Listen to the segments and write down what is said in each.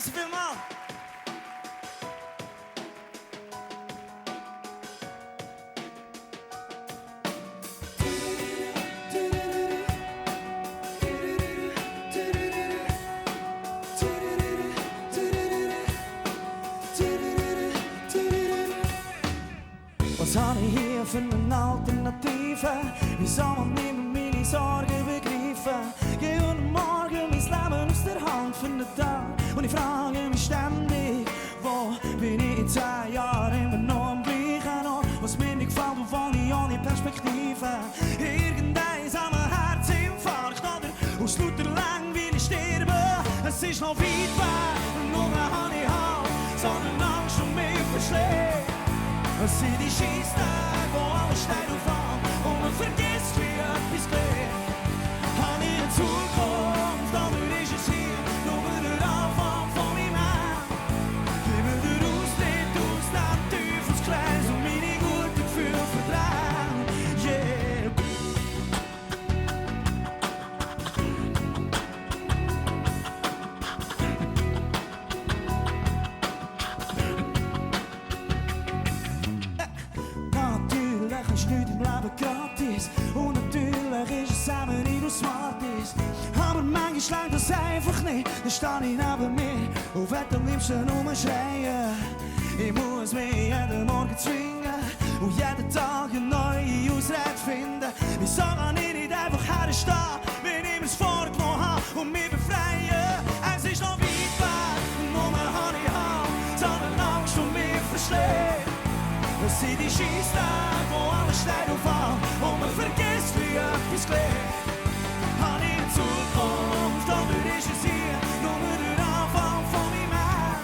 Merci vielmals. Was habe ich hier für eine Alternative? Wie soll man nicht mehr meine Sorgen begreifen? Jeden Morgen mein Leben aus der Hand für einen Tag. Und ich frage mich ständig, wo bin ich in 10 Jahren immer noch am gleichen Ort? Was mir nicht gefällt und wo ich ohne Perspektive. Irgendein am Herzinfarkt oder aus lauter Langweile sterben. Es ist noch weit weg, nur habe ich Halt, sondern Angst um mich verschlägt. Es sind die Scheisstage, wo alles steht und fällt und man vergisst, wie etwas geht. Habe ich eine Zukunft, oder ist es hier nur der Anfang von meinem Leben? Gib mir den Austritt aus dem Teufelskreis und meine guten Gefühle verdrängen. Yeah. Natürlich ist nichts im Leben gratis und natürlich ist es eben nicht, was smart ist. Aber manchmal langt das einfach nicht, dann stehe ich neben mir und werde am liebsten rumschreien. Ich muss mich jeden Morgen zwingen und jeden Tag eine neue Ausrede finden. Wieso kann ich nicht einfach herstehen, wenn ich mir's vorgenommen habe und mich befreien? Es ist noch weit weg, nur habe ich Halt, sondern Angst um mich verschlägt. Es sind die Scheisstage, wo alles steht und fällt und man vergisst, wie etwas geht. Habe ich eine Zukunft, oder ist es hier nur der Anfang von meinem Leben?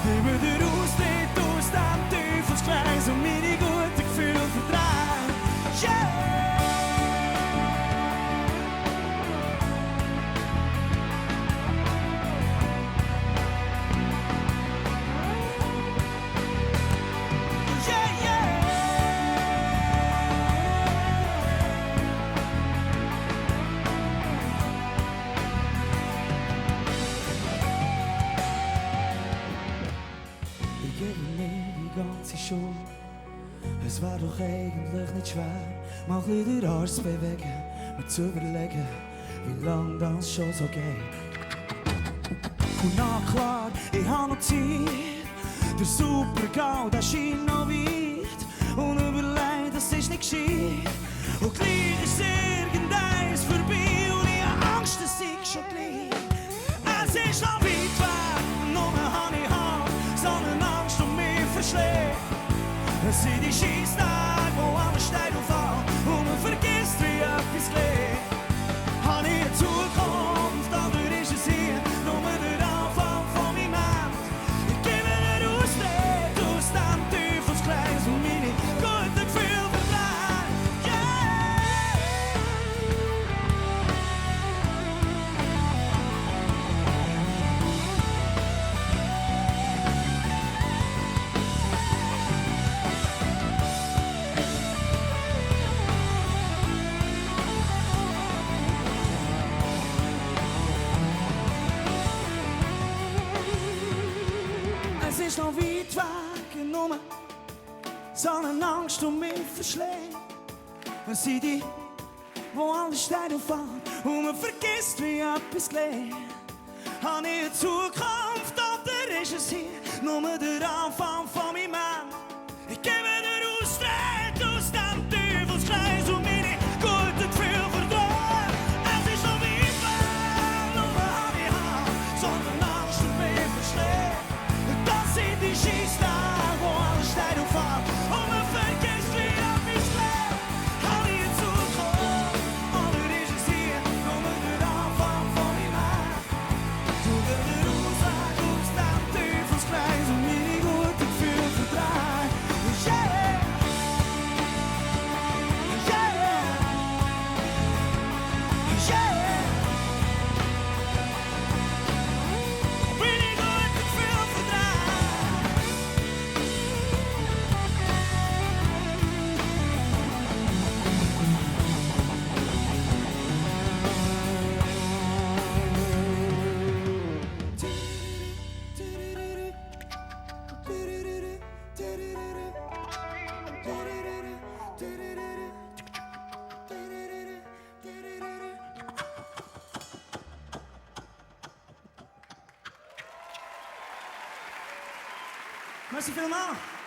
Gib mir den Austritt aus dem Teufelskreis und meine guten Gefühle verdrängen. Yeah! Ich gebe mir die ganze Schuld. Es war doch eigentlich nicht schwer, mal ein den Arsch zu bewegen, mir zu überlegen, wie lang das schon so geht. Und na klar, ich habe noch Zeit, der Super-GAU, der scheint noch weit. Und überlegt, das ist nicht gescheit. Und gleich ist irgendeins vorbei und ich habe Angst, dass ich schon gleich. Es ist noch weit weg, nur habe ich Halt, sondern Angst um mich verschlägt. Es sind die Scheisstage, wo alles steht und fällt und man vergisst, wie etwas geht. Habe ich eine Zukunft, oder ist es hier nur der Anfang von meinem Leben? Ich gebe den Austritt aus dem Teufelskreis und meine guten Gefühle verdrängen. Yeah! Es ist noch weit weg, nur Sonnenangst um mich verschlägt. Es sind die, wo alles steht und fällt und man vergisst, wie etwas geht. Habe ich eine Zukunft, oder ist es hier nur der Anfang von meinem Leben? Ich gebe den Austritt aus dem Teufelskreis und meine guten Gefühle verdrängen. Es ist noch weit weg, nur habe ich Halt, sondern Angst um mich verschlägt. Das sind die Scheisstage, wo alles steht und fällt und man vergisst, wie etwas geht. Habe ich eine Zukunft, oder ist es hier nur der Anfang von meinem Leben? Suche den Ausweg aus dem Teufelskreis und meine guten Gefühle verdrängen. Merci vielmals.